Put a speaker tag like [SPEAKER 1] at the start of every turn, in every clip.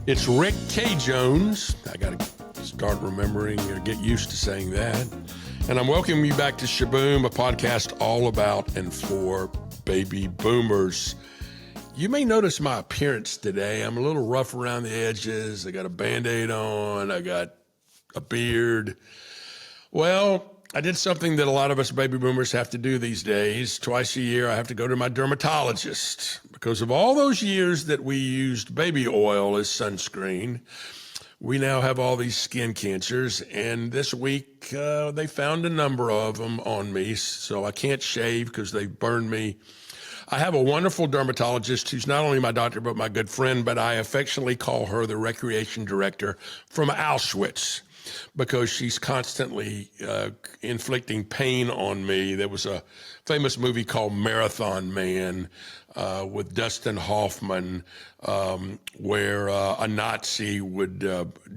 [SPEAKER 1] It's Rick K. Jones. I got to start remembering or get used to saying that. And I'm welcoming you back to Shaboom, a podcast all about and for baby boomers. You may notice my appearance today. I'm a little rough around the edges. I got a Band-Aid on. I got a beard. Well, I did something that a lot of us baby boomers have to do these days. Twice a year, I have to go to my dermatologist because of all those years that we used baby oil as sunscreen. We now have all these skin cancers, and this week they found a number of them on me, so I can't shave because they burned me. I have a wonderful dermatologist who's not only my doctor but my good friend, but I affectionately call her the recreation director from Auschwitz, because she's constantly inflicting pain on me. There was a famous movie called Marathon Man with Dustin Hoffman, where a Nazi would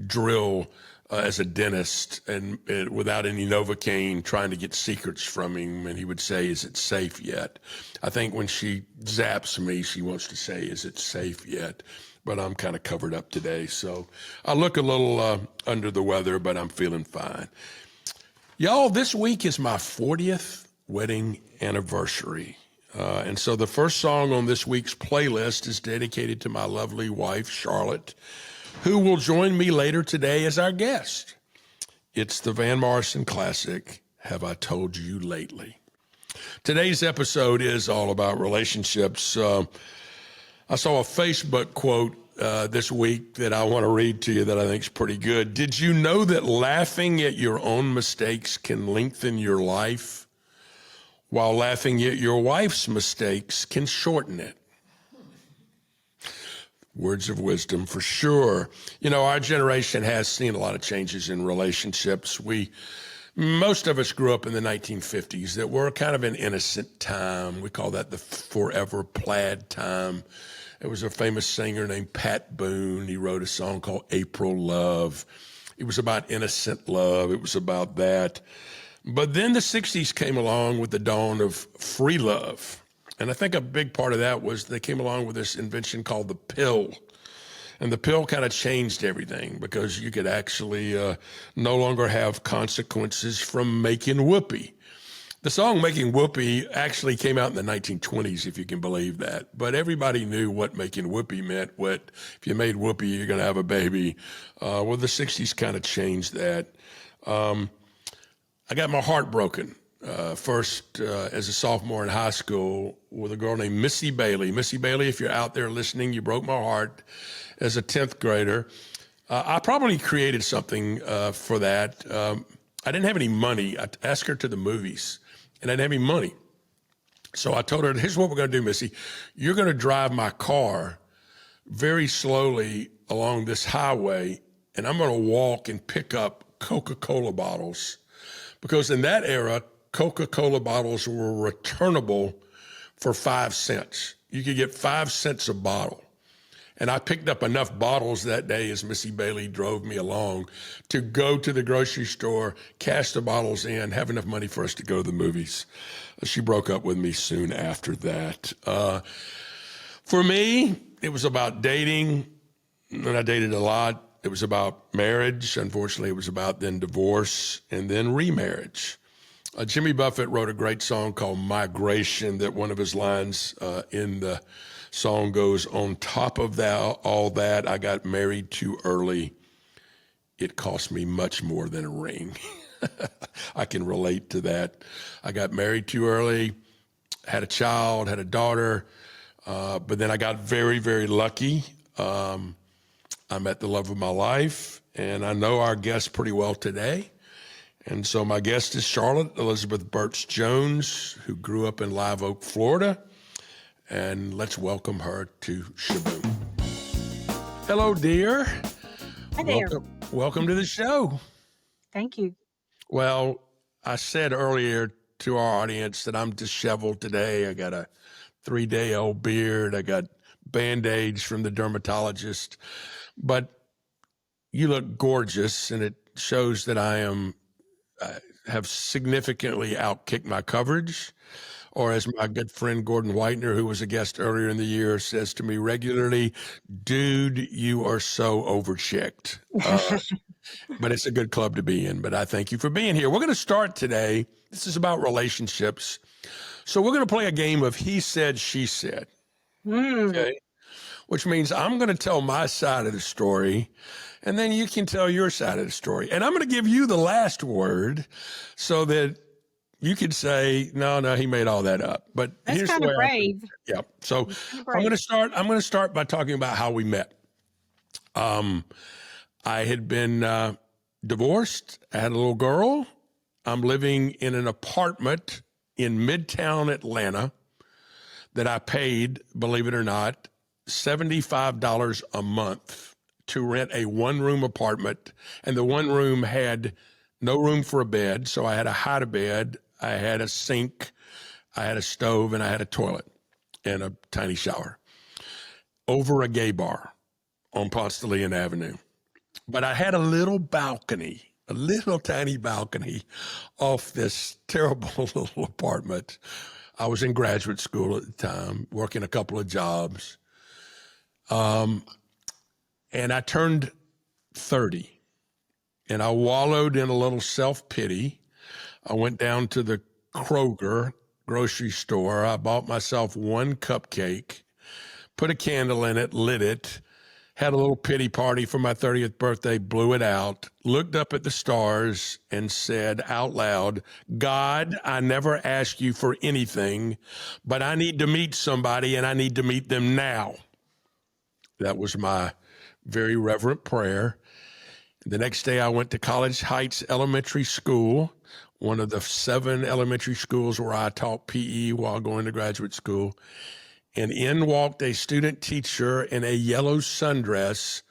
[SPEAKER 1] drill as a dentist and without any Novocaine, trying to get secrets from him, and he would say, "Is it safe yet?" I think when she zaps me, she wants to say, "Is it safe yet?" But I'm kind of covered up today, so I look a little under the weather, but I'm feeling fine. Y'all, this week is my 40th wedding anniversary. And so the first song on this week's playlist is dedicated to my lovely wife, Charlotte, who will join me later today as our guest. It's the Van Morrison classic, Have I Told You Lately? Today's episode is all about relationships. I saw a Facebook quote this week that I want to read to you that I think is pretty good. Did you know that laughing at your own mistakes can lengthen your life, while laughing at your wife's mistakes can shorten it? Words of wisdom for sure. You know, our generation has seen a lot of changes in relationships. Most of us grew up in the 1950s that were kind of an innocent time. We call that the forever plaid time. There was a famous singer named Pat Boone. He wrote a song called April Love. It was about innocent love. It was about that. But then the 60s came along with the dawn of free love. And I think a big part of that was they came along with this invention called the pill. And the pill kind of changed everything because you could actually no longer have consequences from making whoopee. The song Making Whoopee actually came out in the 1920s, if you can believe that. But everybody knew what making whoopee meant. What if you made whoopee, you're going to have a baby. Well, the 60s kind of changed that. I got my heart broken first as a sophomore in high school with a girl named Missy Bailey. Missy Bailey, if you're out there listening, you broke my heart as a 10th grader. I probably created something for that. I didn't have any money. I asked her to the movies, and I didn't have any money. So I told her, here's what we're going to do, Missy. You're going to drive my car very slowly along this highway, and I'm going to walk and pick up Coca-Cola bottles. Because in that era, Coca-Cola bottles were returnable for 5 cents. You could get 5 cents a bottle. And I picked up enough bottles that day as Missy Bailey drove me along to go to the grocery store, cash the bottles in, have enough money for us to go to the movies. She broke up with me soon after that. For me, it was about dating, and I dated a lot. It was about marriage. Unfortunately, it was about then divorce and then remarriage. Jimmy Buffett wrote a great song called Migration that one of his lines in the song goes, on top of that, all that, I got married too early. It cost me much more than a ring. I can relate to that. I got married too early, had a child, had a daughter, but then I got very, very lucky. I met the love of my life, and I know our guest pretty well today. And so my guest is Charlotte Elizabeth Burch Jones, who grew up in Live Oak, Florida. And let's welcome her to Shaboom. Hello, dear.
[SPEAKER 2] Hi there.
[SPEAKER 1] Welcome to the show.
[SPEAKER 2] Thank you.
[SPEAKER 1] Well, I said earlier to our audience that I'm disheveled today. I got a 3-day-old beard. I got Band-Aids from the dermatologist. But you look gorgeous, and it shows that I have significantly outkicked my coverage, Or as my good friend Gordon Whitener, who was a guest earlier in the year, says to me regularly, dude, you are so overchecked. But it's a good club to be in. But I thank you for being here. We're going to start today. This is about relationships. So we're going to play a game of he said, she said. Okay. Which means I'm going to tell my side of the story, and then you can tell your side of the story. And I'm going to give you the last word so that you could say, no, he made all that up. But
[SPEAKER 2] That's
[SPEAKER 1] here's the
[SPEAKER 2] kind of
[SPEAKER 1] way I think.
[SPEAKER 2] brave.
[SPEAKER 1] Yeah. So
[SPEAKER 2] Kind of
[SPEAKER 1] I'm going
[SPEAKER 2] brave.
[SPEAKER 1] to start. I'm going to start by talking about how we met. I had been divorced. I had a little girl. I'm living in an apartment in Midtown Atlanta that I paid, believe it or not, $75 a month to rent a one-room apartment. And the one room had no room for a bed. So I had a hide-a-bed, I had a sink, I had a stove, and I had a toilet and a tiny shower over a gay bar on Ponce de Leon Avenue. But I had a little balcony, a little tiny balcony off this terrible little apartment. I was in graduate school at the time, working a couple of jobs. And I turned 30 and I wallowed in a little self-pity. I went down to the Kroger grocery store. I bought myself one cupcake, put a candle in it, lit it, had a little pity party for my 30th birthday, blew it out, looked up at the stars and said out loud, God, I never asked you for anything, but I need to meet somebody and I need to meet them now. That was my very reverent prayer. The next day I went to College Heights Elementary School, one of the 7 elementary schools where I taught PE while going to graduate school. And in walked a student teacher in a yellow sundress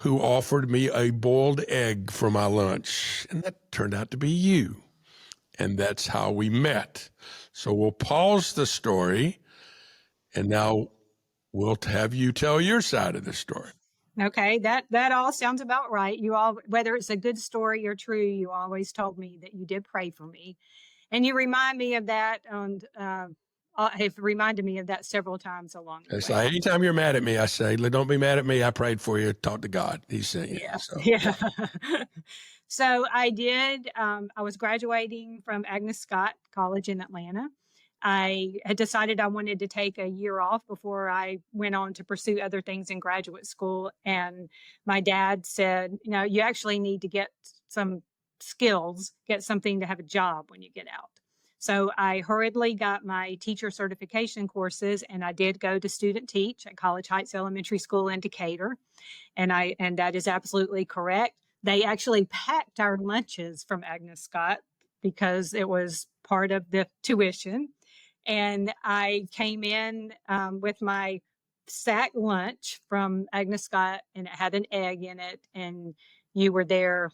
[SPEAKER 1] who offered me a boiled egg for my lunch. And that turned out to be you. And that's how we met. So we'll pause the story, and now we'll have you tell your side of the story.
[SPEAKER 2] Okay, that all sounds about right. You all, whether it's a good story or true, you always told me that you did pray for me, and you remind me of that, and have reminded me of that several times along the
[SPEAKER 1] It's
[SPEAKER 2] way.
[SPEAKER 1] like anytime you're mad at me, I say, don't be mad at me. I prayed for you. Talk to God. He sent you.
[SPEAKER 2] Yeah,
[SPEAKER 1] So,
[SPEAKER 2] yeah. So I did. I was graduating from Agnes Scott College in Atlanta. I had decided I wanted to take a year off before I went on to pursue other things in graduate school. And my dad said, you actually need to get some skills, get something to have a job when you get out. So I hurriedly got my teacher certification courses, and I did go to student teach at College Heights Elementary School in Decatur. And that is absolutely correct. They actually packed our lunches from Agnes Scott because it was part of the tuition. And I came in with my sack lunch from Agnes Scott, and it had an egg in it. And you were there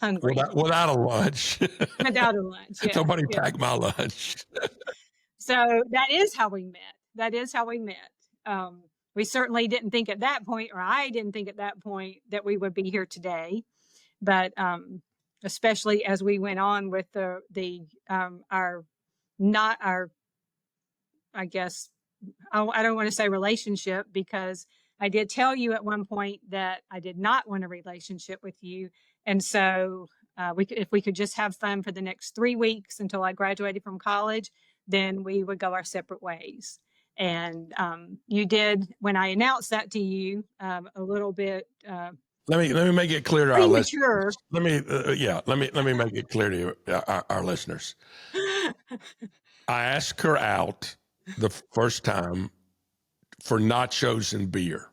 [SPEAKER 2] hungry
[SPEAKER 1] without a lunch,
[SPEAKER 2] without a lunch. Yeah,
[SPEAKER 1] nobody
[SPEAKER 2] yeah.
[SPEAKER 1] packed my lunch.
[SPEAKER 2] So that is how we met. That is how we met. We certainly didn't think at that point, or I didn't think at that point, that we would be here today. But especially as we went on with our not our, I guess, I don't want to say relationship, because I did tell you at one point that I did not want a relationship with you, and so if we could just have fun for the next 3 weeks until I graduated from college, then we would go our separate ways. And you did, when I announced that to you, a little bit
[SPEAKER 1] Let me make it clear to our listeners.
[SPEAKER 2] premature.
[SPEAKER 1] Let me make it clear to our listeners. I asked her out the first time for nachos and beer.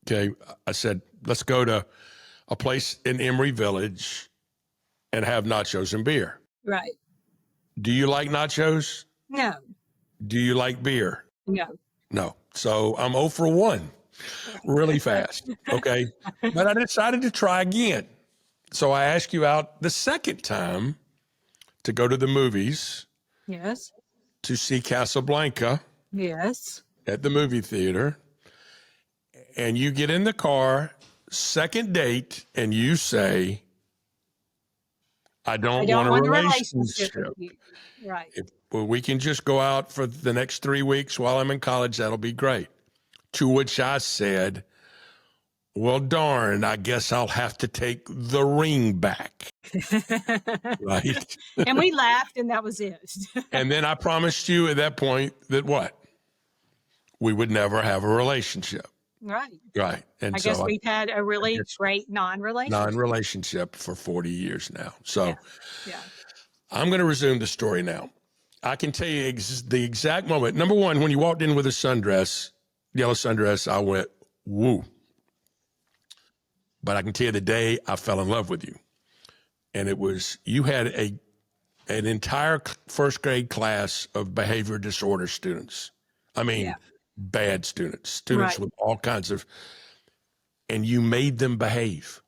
[SPEAKER 1] Okay, I said, let's go to a place in Emory Village and have nachos and beer.
[SPEAKER 2] Right.
[SPEAKER 1] Do you like nachos?
[SPEAKER 2] No,
[SPEAKER 1] Do you like beer?
[SPEAKER 2] no.
[SPEAKER 1] No. So I'm 0 for 1 really fast. Okay. But I decided to try again. So I asked you out the second time to go to the movies
[SPEAKER 2] Yes.
[SPEAKER 1] to see Casablanca
[SPEAKER 2] Yes.
[SPEAKER 1] at the movie theater. And you get in the car, second date, and you say, I don't want a
[SPEAKER 2] relationship with
[SPEAKER 1] relationship.
[SPEAKER 2] you. Right.
[SPEAKER 1] well, we can just go out for the next 3 weeks while I'm in college. That'll be great. To which I said, well, darn, I guess I'll have to take the ring back. Right.
[SPEAKER 2] And we laughed, and that was it.
[SPEAKER 1] And then I promised you at that point that what? We would never have a relationship.
[SPEAKER 2] Right.
[SPEAKER 1] Right. And
[SPEAKER 2] I
[SPEAKER 1] so
[SPEAKER 2] guess we've had a
[SPEAKER 1] I
[SPEAKER 2] really
[SPEAKER 1] guess
[SPEAKER 2] great non-relationship.
[SPEAKER 1] non-relationship for 40 years now.
[SPEAKER 2] Yeah.
[SPEAKER 1] So
[SPEAKER 2] Yeah.
[SPEAKER 1] I'm going to resume the story now. I can tell you the exact moment. Number one, when you walked in with a sundress, yellow sundress, I went, woo. But I can tell you the day I fell in love with you. And it was, you had an entire first grade class of behavior disorder students. I mean,
[SPEAKER 2] Yeah.
[SPEAKER 1] bad students
[SPEAKER 2] Right.
[SPEAKER 1] with all kinds of, and you made them behave.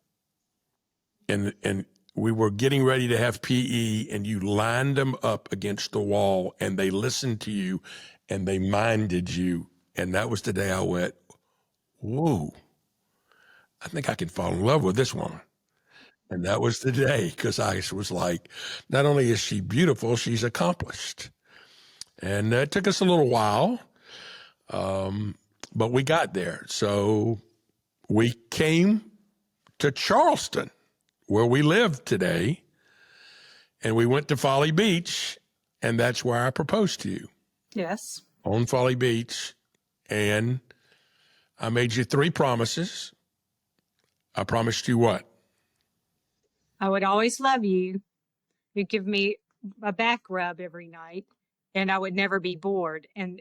[SPEAKER 1] And we were getting ready to have PE, and you lined them up against the wall, and they listened to you, and they minded you. And that was the day I went, whoa, I think I can fall in love with this woman. And that was the day, because I was like, not only is she beautiful, she's accomplished. And it took us a little while, but we got there. So we came to Charleston, where we live today, and we went to Folly Beach, and that's where I proposed to you,
[SPEAKER 2] Yes.
[SPEAKER 1] on Folly Beach. And I made you 3 promises. I promised you what?
[SPEAKER 2] I would always love you. You'd give me a back rub every night, and I would never be bored. And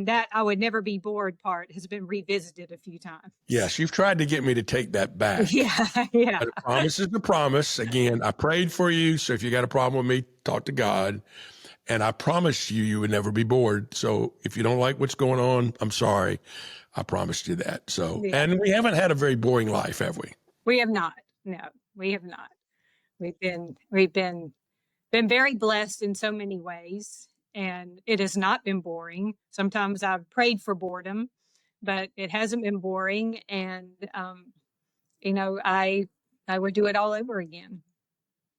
[SPEAKER 2] that I would never be bored part has been revisited a few times.
[SPEAKER 1] Yes, you've tried to get me to take that back.
[SPEAKER 2] Yeah. Yeah.
[SPEAKER 1] But a promise is a promise. Again, I prayed for you, so if you got a problem with me, talk to God. And I promised you you would never be bored. So if you don't like what's going on, I'm sorry. I promised you that. So,
[SPEAKER 2] Yeah.
[SPEAKER 1] and we haven't had a very boring life, have we?
[SPEAKER 2] We have not. No, we have not. We've been very blessed in so many ways, and it has not been boring. Sometimes I've prayed for boredom, but it hasn't been boring. And I would do it all over again.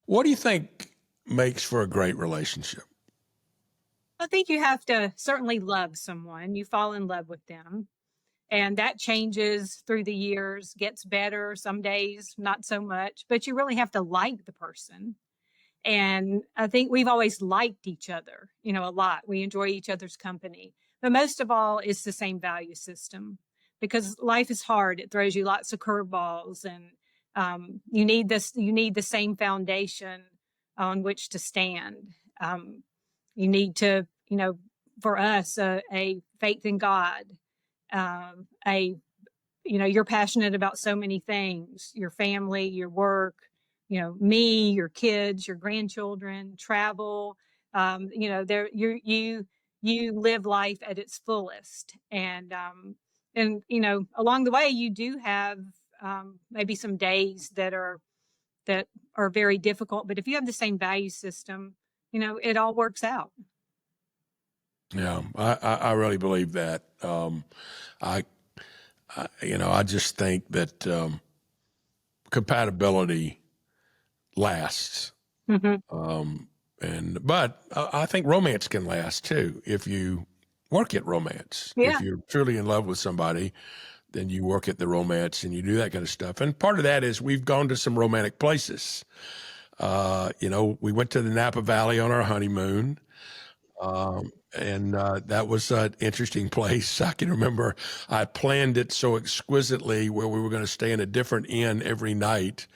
[SPEAKER 1] What do you think makes for a great relationship?
[SPEAKER 2] I think you have to certainly love someone. You fall in love with them, and that changes through the years, gets better some days, not so much, but you really have to like the person. And I think we've always liked each other, a lot. We enjoy each other's company. But most of all, it's the same value system, because life is hard. It throws you lots of curveballs, and you need the same foundation on which to stand. You need to, for us, a faith in God, a you're passionate about so many things: your family, your work, me, your kids, your grandchildren, travel. There you live life at its fullest, and along the way you do have maybe some days that are very difficult. But if you have the same value system, it all works out.
[SPEAKER 1] Yeah, I really believe that. I, I just think that compatibility lasts.
[SPEAKER 2] Hmm.
[SPEAKER 1] But I think romance can last too if you work at romance.
[SPEAKER 2] Yeah.
[SPEAKER 1] If you're truly in love with somebody, then you work at the romance and you do that kind of stuff. And part of that is we've gone to some romantic places. We went to the Napa Valley on our honeymoon. And that was an interesting place. I can remember I planned it so exquisitely where we were going to stay in a different inn every night.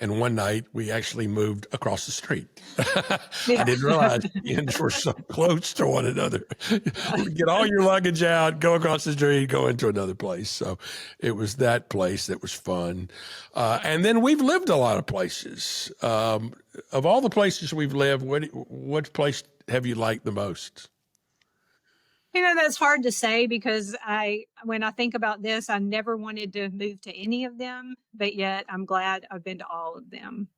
[SPEAKER 1] And one night we actually moved across the street. I
[SPEAKER 2] Yeah.
[SPEAKER 1] didn't realize the inns were so close to one another. Get all your luggage out, go across the street, go into another place. So it was that place that was fun. And then we've lived a lot of places. Of all the places we've lived, what place have you liked the most?
[SPEAKER 2] That's hard to say, because when I think about this, I never wanted to move to any of them, but yet I'm glad I've been to all of them.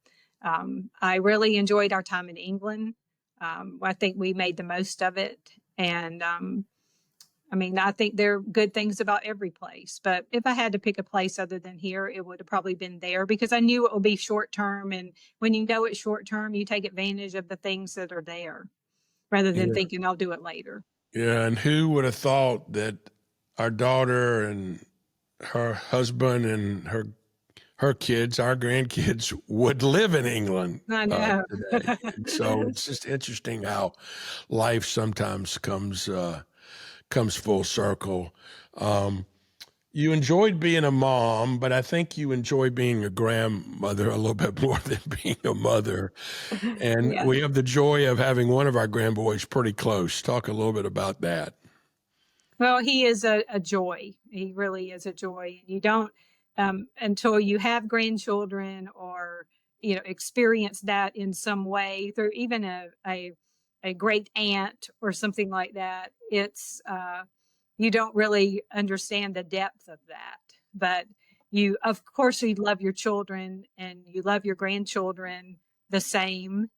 [SPEAKER 2] I really enjoyed our time in England. I think we made the most of it. And I think there are good things about every place, but if I had to pick a place other than here, it would have probably been there, because I knew it would be short term. And when you know it's short term, you take advantage of the things that are there. rather than
[SPEAKER 1] Yeah.
[SPEAKER 2] thinking I'll do it later.
[SPEAKER 1] Yeah. And who would have thought that our daughter and her husband and her kids, our grandkids, would live in England
[SPEAKER 2] I know.
[SPEAKER 1] today? And so it's just interesting how life sometimes comes full circle. Um, you enjoyed being a mom, but I think you enjoy being a grandmother a little bit more than being a mother. And
[SPEAKER 2] Yeah.
[SPEAKER 1] we have the joy of having one of our grandboys pretty close. Talk a little bit about that.
[SPEAKER 2] Well, he is a joy. He really is a joy. You don't until you have grandchildren or experience that in some way through even a great aunt or something like that. It's you don't really understand the depth of that. But you, of course, you love your children and you love your grandchildren the same,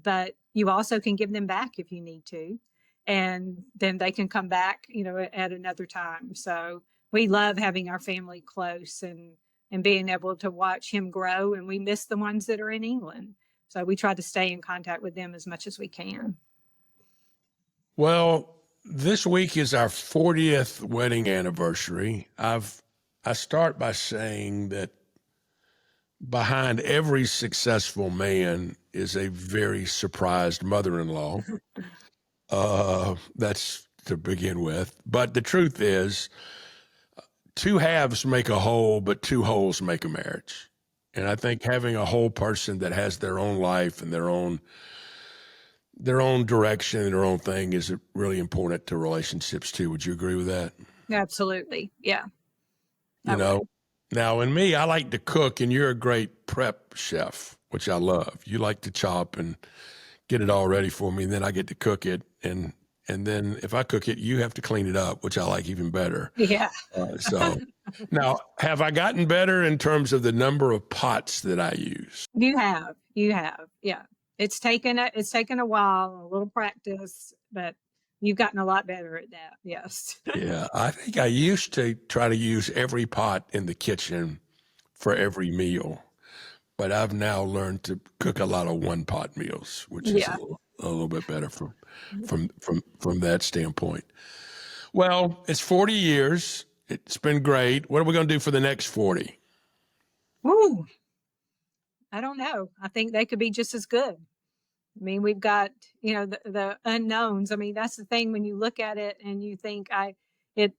[SPEAKER 2] but you also can give them back if you need to. And then they can come back, at another time. So we love having our family close and being able to watch him grow. And we miss the ones that are in England. So we try to stay in contact with them as much as we can.
[SPEAKER 1] Well, this week is our 40th wedding anniversary. I start by saying that behind every successful man is a very surprised mother-in-law. That's to begin with. But the truth is, two halves make a whole, but two wholes make a marriage. And I think having a whole person that has their own life and their own direction and their own thing is really important to relationships too. Would you agree with that?
[SPEAKER 2] Absolutely. Yeah,
[SPEAKER 1] You
[SPEAKER 2] I would.
[SPEAKER 1] know, now in me, I like to cook, and you're a great prep chef, which I love. You like to chop and get it all ready for me, and then I get to cook it, and then if I cook it, you have to clean it up, which I like even better.
[SPEAKER 2] Yeah.
[SPEAKER 1] So now, have I gotten better in terms of the number of pots that I use?
[SPEAKER 2] You have. Yeah. It's taken a while, a little practice, but you've gotten a lot better at that. Yes.
[SPEAKER 1] Yeah, I think I used to try to use every pot in the kitchen for every meal, but I've now learned to cook a lot of one pot meals, which is a
[SPEAKER 2] Yeah.
[SPEAKER 1] little bit better from that standpoint. Well, it's 40 years. It's been great. What are we going to do for the next 40?
[SPEAKER 2] Ooh, I don't know. I think they could be just as good. I mean, we've got, the unknowns. I mean, that's the thing when you look at it and you think it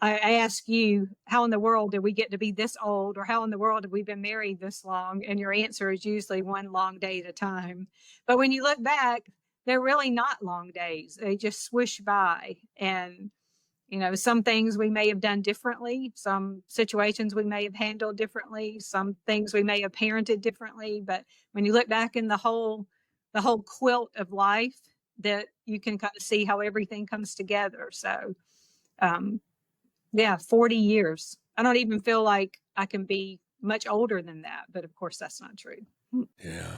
[SPEAKER 2] I ask you, how in the world did we get to be this old, or how in the world have we been married this long? And your answer is usually one long day at a time. But when you look back, they're really not long days. They just swish by. And, some things we may have done differently, some situations we may have handled differently, some things we may have parented differently. But when you look back in the whole quilt of life, that you can kind of see how everything comes together. So, um, yeah, 40 years. I don't even feel like I can be much older than that, but of course that's not true.
[SPEAKER 1] Yeah.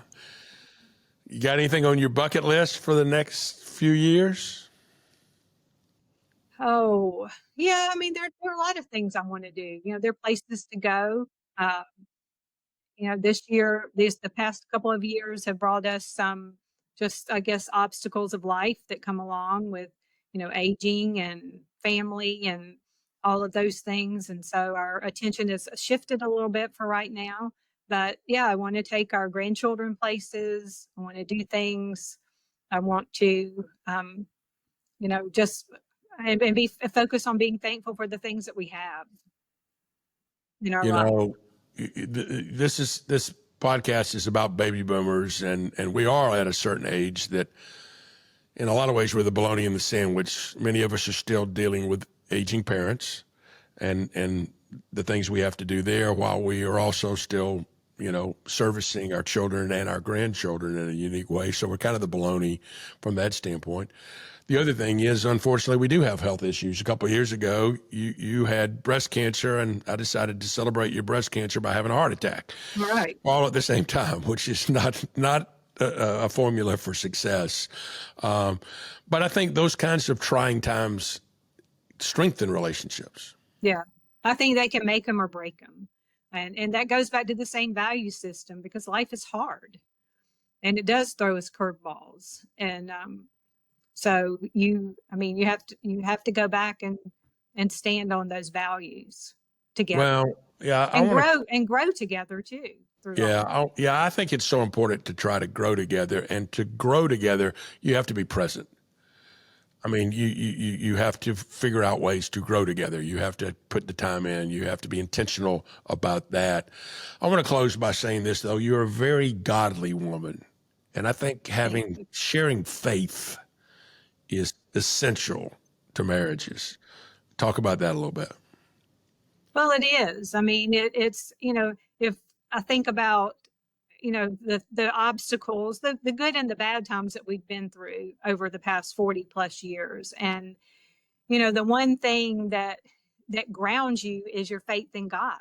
[SPEAKER 1] You got anything on your bucket list for the next few years?
[SPEAKER 2] Oh, yeah, I mean, there are a lot of things I wanna do. There are places to go. Uh, this year, the past couple of years have brought us some just, I guess, obstacles of life that come along with, aging and family and all of those things. And so our attention is shifted a little bit for right now. But yeah, I want to take our grandchildren places. I want to do things. I want to, just and be focused on being thankful for the things that we have in our
[SPEAKER 1] You
[SPEAKER 2] life.
[SPEAKER 1] know, this podcast is about baby boomers, and we are at a certain age that, in a lot of ways, we're the bologna in the sandwich. Many of us are still dealing with aging parents, and the things we have to do there, while we are also still, servicing our children and our grandchildren in a unique way. So we're kind of the bologna from that standpoint. The other thing is, unfortunately, we do have health issues. A couple of years ago, you had breast cancer, and I decided to celebrate your breast cancer by having a heart attack,
[SPEAKER 2] Right.
[SPEAKER 1] all at the same time, which is not a formula for success. But I think those kinds of trying times strengthen relationships.
[SPEAKER 2] Yeah. I think they can make them or break them. And that goes back to the same value system because life is hard and it does throw us curveballs. And So you have to go back and stand on those values together
[SPEAKER 1] Well, yeah, I
[SPEAKER 2] and
[SPEAKER 1] want to.
[SPEAKER 2] grow together too through all
[SPEAKER 1] Yeah,
[SPEAKER 2] of it.
[SPEAKER 1] yeah, I think it's so important to try to grow together, and to grow together, you have to be present. I mean, you have to figure out ways to grow together. You have to put the time in. You have to be intentional about that. I want to close by saying this, though. You're a very godly woman. And I think
[SPEAKER 2] Thank
[SPEAKER 1] having
[SPEAKER 2] you.
[SPEAKER 1] sharing faith is essential to marriages. Talk about that a little bit.
[SPEAKER 2] Well, it is. I mean, it's, if I think about, the obstacles, the good and the bad times that we've been through over the past 40 plus years. And, the one thing that grounds you is your faith in God.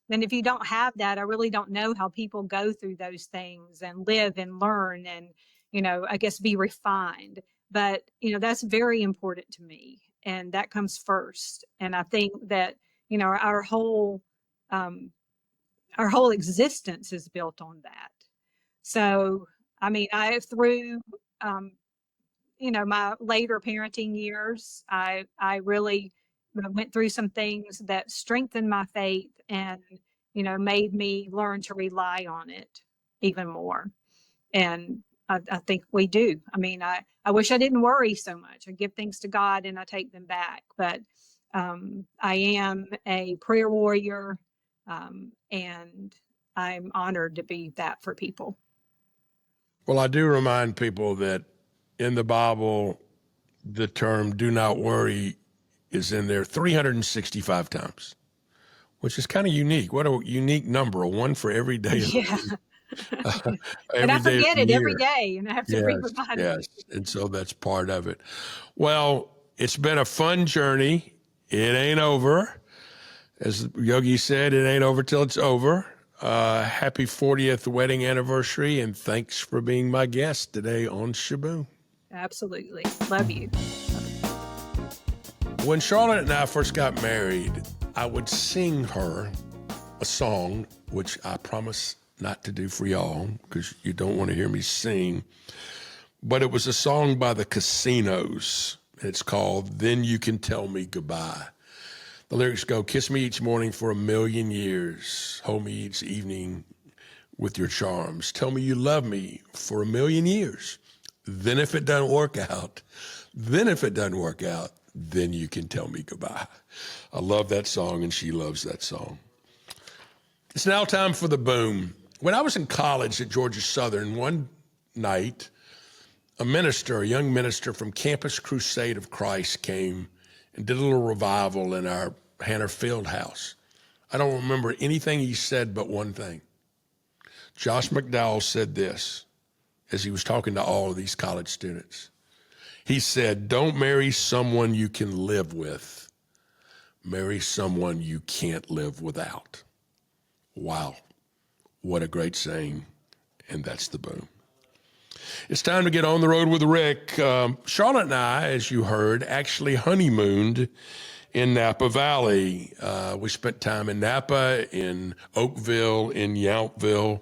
[SPEAKER 2] And if you don't have that, I really don't know how people go through those things and live and learn and, I guess be refined. But, that's very important to me. And that comes first. And I think that, our um, our whole existence is built on that. So, I mean, through, um, my later parenting years, I really went through some things that strengthened my faith and, made me learn to rely on it even more. And I think we do. I mean, I wish I didn't worry so much. I give things to God and I take them back. But I am a prayer warrior, and I'm honored to be that for people.
[SPEAKER 1] Well, I do remind people that in the Bible, the term do not worry is in there 365 times, which is kind of unique. What a unique number, a one for every day of
[SPEAKER 2] Yeah. And I
[SPEAKER 1] every day of
[SPEAKER 2] forget
[SPEAKER 1] the
[SPEAKER 2] it every
[SPEAKER 1] year.
[SPEAKER 2] day and I have to
[SPEAKER 1] Yes,
[SPEAKER 2] re-remind
[SPEAKER 1] yes.
[SPEAKER 2] me.
[SPEAKER 1] And so that's part of it. Well, it's been a fun journey. It ain't over. As Yogi said, it ain't over till it's over. Happy 40th wedding anniversary, and thanks for being my guest today on Shaboom.
[SPEAKER 2] Absolutely. Love you.
[SPEAKER 1] When Charlotte and I first got married, I would sing her a song, which I promise not to do for y'all because you don't want to hear me sing. But it was a song by the Casinos. It's called Then You Can Tell Me Goodbye. The lyrics go, kiss me each morning for a million years. Hold me each evening with your charms. Tell me you love me for a million years. Then if it doesn't work out, then you can tell me goodbye. I love that song and she loves that song. It's now time for the boom. When I was in college at Georgia Southern, one night, a young minister from Campus Crusade of Christ came and did a little revival in our Hanner Field house. I don't remember anything he said but one thing. Josh McDowell said this as he was talking to all of these college students. He said, don't marry someone you can live with. Marry someone you can't live without. Wow, what a great saying. And that's the boom. It's time to get on the road with Rick. Charlotte and I, as you heard, actually honeymooned in Napa Valley. We spent time in Napa, in Oakville, in Yountville.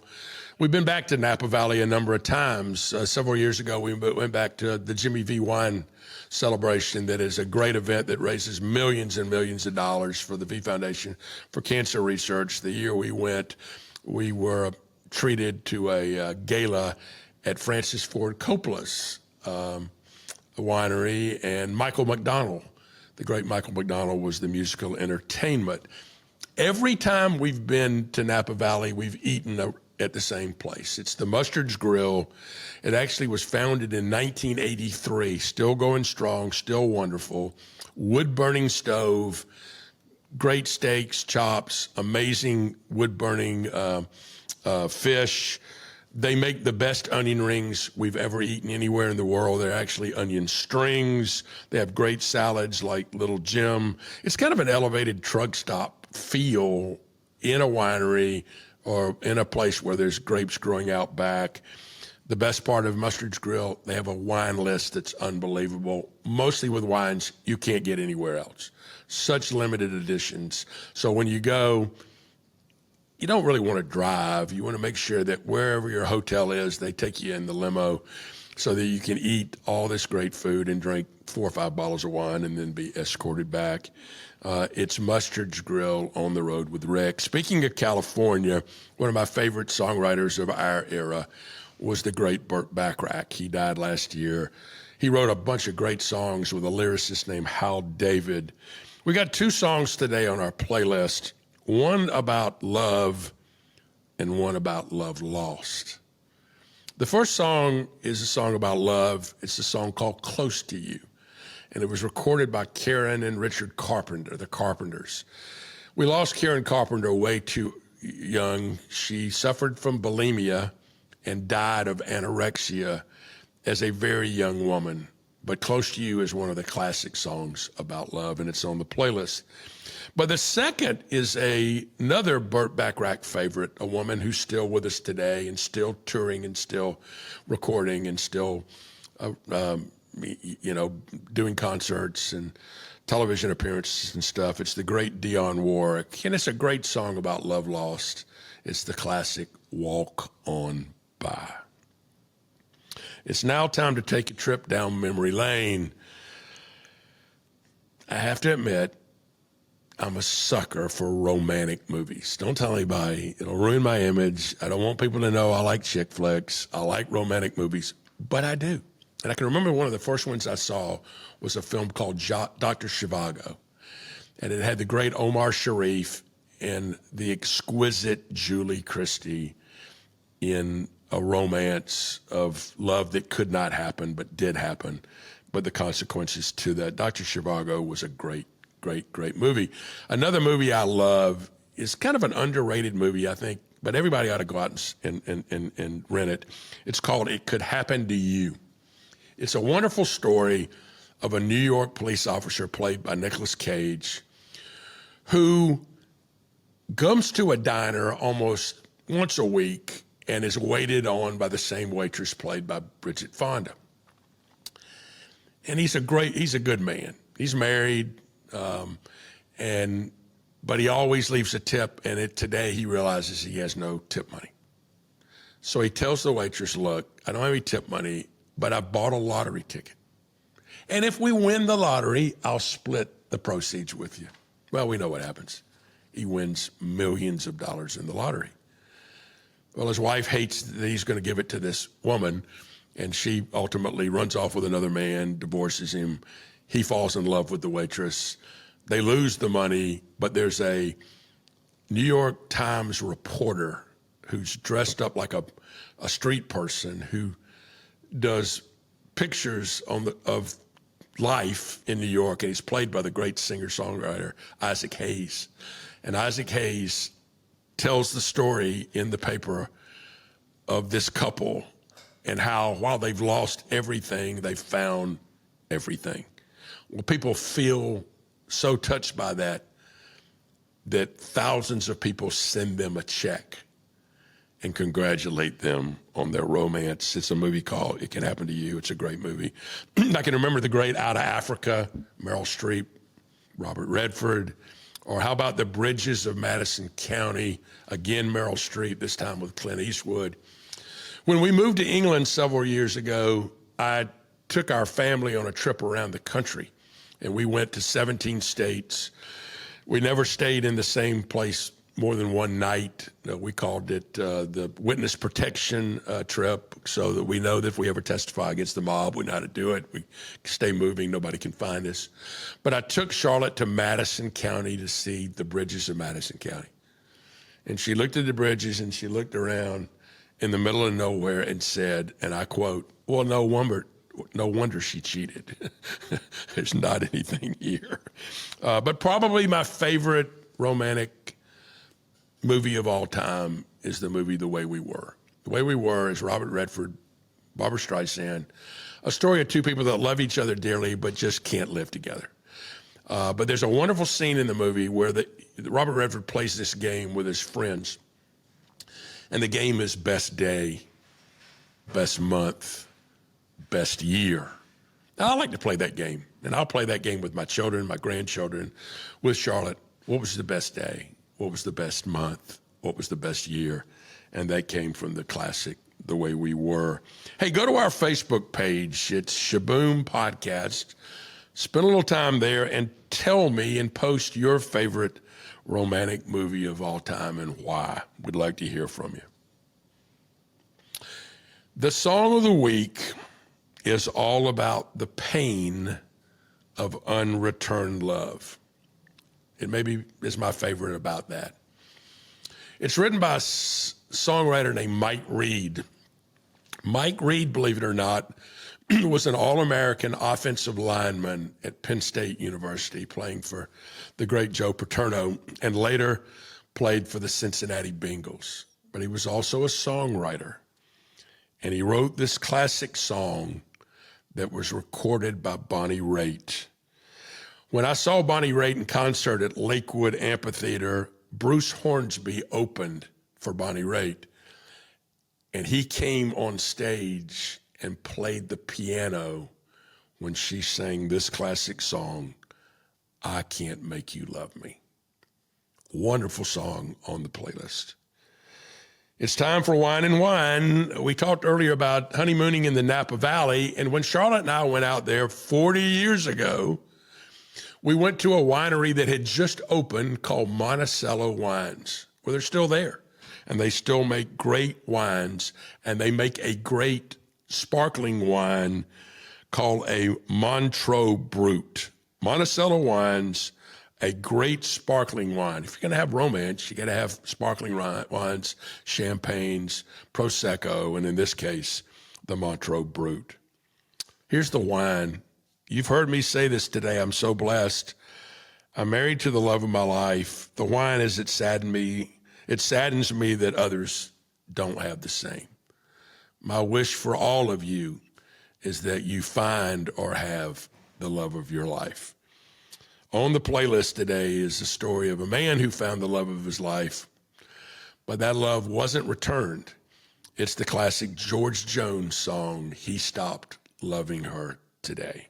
[SPEAKER 1] We've been back to Napa Valley a number of times. Several years ago, we went back to the Jimmy V. Wine celebration. That is a great event that raises millions and millions of dollars for the V Foundation for Cancer Research. The year we went, we were treated to a gala at Francis Ford Coppola's winery, and Michael McDonald, the great Michael McDonald, was the musical entertainment. Every time we've been to Napa Valley, we've eaten at the same place. It's the Mustard's Grill. It actually was founded in 1983, still going strong, still wonderful. Wood-burning stove, great steaks, chops, amazing wood-burning fish. They make the best onion rings we've ever eaten anywhere in the world. They're actually onion strings. They have great salads like Little Jim. It's kind of an elevated truck stop feel in a winery or in a place where there's grapes growing out back. The best part of Mustard's Grill, they have a wine list that's unbelievable, mostly with wines you can't get anywhere else. Such limited editions. So when you go, you don't really want to drive. You want to make sure that wherever your hotel is, they take you in the limo. so that you can eat all this great food and drink 4 or 5 bottles of wine and then be escorted back. It's Mustard's Grill on the Road with Rick. Speaking of California, one of my favorite songwriters of our era was the great Burt Bacharach. He died last year. He wrote a bunch of great songs with a lyricist named Hal David. We got 2 songs today on our playlist, one about love and one about love lost. The first song is a song about love. It's a song called Close to You, and it was recorded by Karen and Richard Carpenter, the Carpenters. We lost Karen Carpenter way too young. She suffered from bulimia and died of anorexia as a very young woman. But Close to You is one of the classic songs about love, and it's on the playlist. But the second is another Burt Bacharach favorite, a woman who's still with us today and still touring and still recording and still, doing concerts and television appearances and stuff. It's the great Dionne Warwick, and it's a great song about love lost. It's the classic Walk On By. It's now time to take a trip down memory lane. I have to admit, I'm a sucker for romantic movies. Don't tell anybody. It'll ruin my image. I don't want people to know I like chick flicks. I like romantic movies, but I do. And I can remember one of the first ones I saw was a film called Dr. Zhivago. And it had the great Omar Sharif and the exquisite Julie Christie in a romance of love that could not happen, but did happen. But the consequences to that. Dr. Zhivago was a great movie. Another movie I love is kind of an underrated movie, I think, but everybody ought to go out and rent it. It's called It Could Happen to You. It's a wonderful story of a New York police officer played by Nicolas Cage who comes to a diner almost once a week and is waited on by the same waitress played by Bridget Fonda. And he's a good man. He's married, but he always leaves a tip, and today he realizes he has no tip money. So he tells the waitress, look, I don't have any tip money, but I bought a lottery ticket. And if we win the lottery, I'll split the proceeds with you. Well, we know what happens. He wins millions of dollars in the lottery. Well, his wife hates that he's going to give it to this woman, and she ultimately runs off with another man, divorces him. He falls in love with the waitress. They lose the money, but there's a New York Times reporter who's dressed up like a street person who does pictures of life in New York, and he's played by the great singer-songwriter Isaac Hayes. And Isaac Hayes tells the story in the paper of this couple and how, while they've lost everything, they've found everything. Well, people feel so touched by that thousands of people send them a check and congratulate them on their romance. It's a movie called It Can Happen to You. It's a great movie. I can remember the great Out of Africa, Meryl Streep, Robert Redford, or how about The Bridges of Madison County? Again, Meryl Streep, this time with Clint Eastwood. When we moved to England several years ago, I took our family on a trip around the country, and we went to 17 states. We never stayed in the same place more than one night. We called it the witness protection trip, so that we know that if we ever testify against the mob, we know how to do it. We stay moving, nobody can find us. But I took Charlotte to Madison County to see the bridges of Madison County. And she looked at the bridges and she looked around in the middle of nowhere and said, and I quote, well, no wonder she cheated. There's not anything here. But probably my favorite romantic movie of all time is the movie The Way We Were. The Way We Were is Robert Redford, Barbra Streisand, a story of two people that love each other dearly but just can't live together. But there's a wonderful scene in the movie where Robert Redford plays this game with his friends. And the game is best day, best month, best year. Now, I like to play that game, and I'll play that game with my children, my grandchildren, with Charlotte. What was the best day? What was the best month? What was the best year? And that came from the classic the way we were. Hey, go to our Facebook page. It's Shaboom Podcast. Spend a little time there and tell me and post your favorite romantic movie of all time and why. We'd like to hear from you. The song of the week is all about the pain of unreturned love. It maybe is my favorite about that. It's written by a songwriter named Mike Reed. Mike Reed, believe it or not, was an All-American offensive lineman at Penn State University, playing for the great Joe Paterno, and later played for the Cincinnati Bengals. But he was also a songwriter, and he wrote this classic song that was recorded by Bonnie Raitt. When I saw Bonnie Raitt in concert at Lakewood Amphitheater, Bruce Hornsby opened for Bonnie Raitt, and he came on stage and played the piano when she sang this classic song, I Can't Make You Love Me. Wonderful song on the playlist. It's time for Wine and Wine. We talked earlier about honeymooning in the Napa Valley, and when Charlotte and I went out there 40 years ago, we went to a winery that had just opened called Monticello Wines. Well, they're still there, and they still make great wines, and they make a great sparkling wine called a Montreux Brut. Monticello Wines, a great sparkling wine. If you're going to have romance, you got to have sparkling wines, champagnes, Prosecco, and in this case, the Montreux Brut. Here's the wine. You've heard me say this today. I'm so blessed. I'm married to the love of my life. The wine, as it saddens me that others don't have the same. My wish for all of you is that you find or have the love of your life. On the playlist today is the story of a man who found the love of his life, but that love wasn't returned. It's the classic George Jones song, He Stopped Loving Her Today.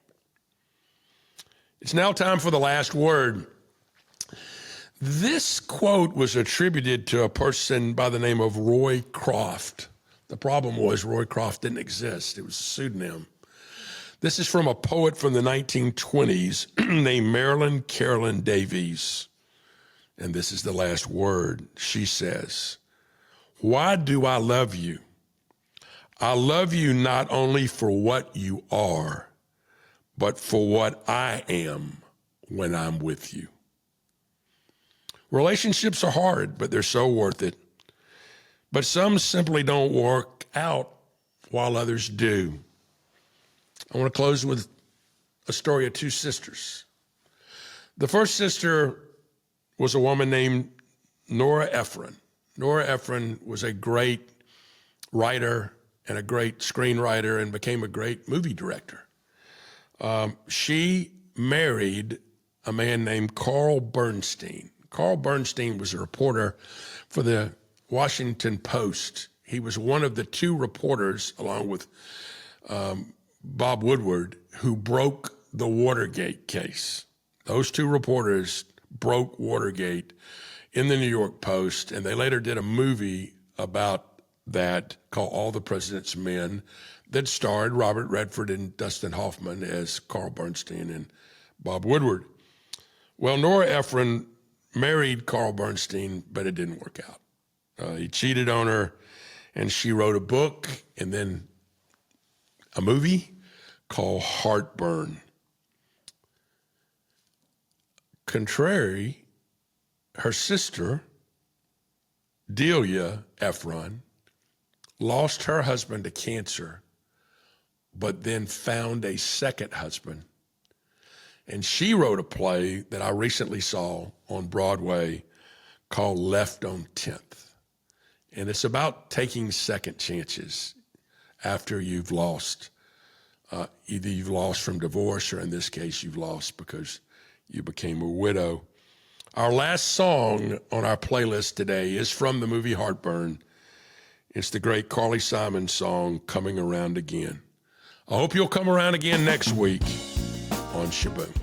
[SPEAKER 1] It's now time for the last word. This quote was attributed to a person by the name of Roy Croft. The problem was Roy Croft didn't exist. It was a pseudonym. This is from a poet from the 1920s named Marilyn Carolyn Davies. And this is the last word. She says, why do I love you? I love you not only for what you are, but for what I am when I'm with you. Relationships are hard, but they're so worth it. But some simply don't work out while others do. I want to close with a story of two sisters. The first sister was a woman named Nora Ephron. Nora Ephron was a great writer and a great screenwriter and became a great movie director. She married a man named Carl Bernstein. Carl Bernstein was a reporter for the Washington Post. He was one of the two reporters, along with Bob Woodward, who broke the Watergate case. Those two reporters broke Watergate in the New York Post, and they later did a movie about that called All the President's Men that starred Robert Redford and Dustin Hoffman as Carl Bernstein and Bob Woodward. Well, Nora Ephron married Carl Bernstein, but it didn't work out. He cheated on her, and she wrote a book and then a movie called Heartburn. Contrary, her sister, Delia Ephron, lost her husband to cancer, but then found a second husband. And she wrote a play that I recently saw on Broadway called Left on 10th. And it's about taking second chances after you've lost. Either you've lost from divorce, or in this case, you've lost because you became a widow. Our last song on our playlist today is from the movie Heartburn. It's the great Carly Simon song, Coming Around Again. I hope you'll come around again next week on Shaboom.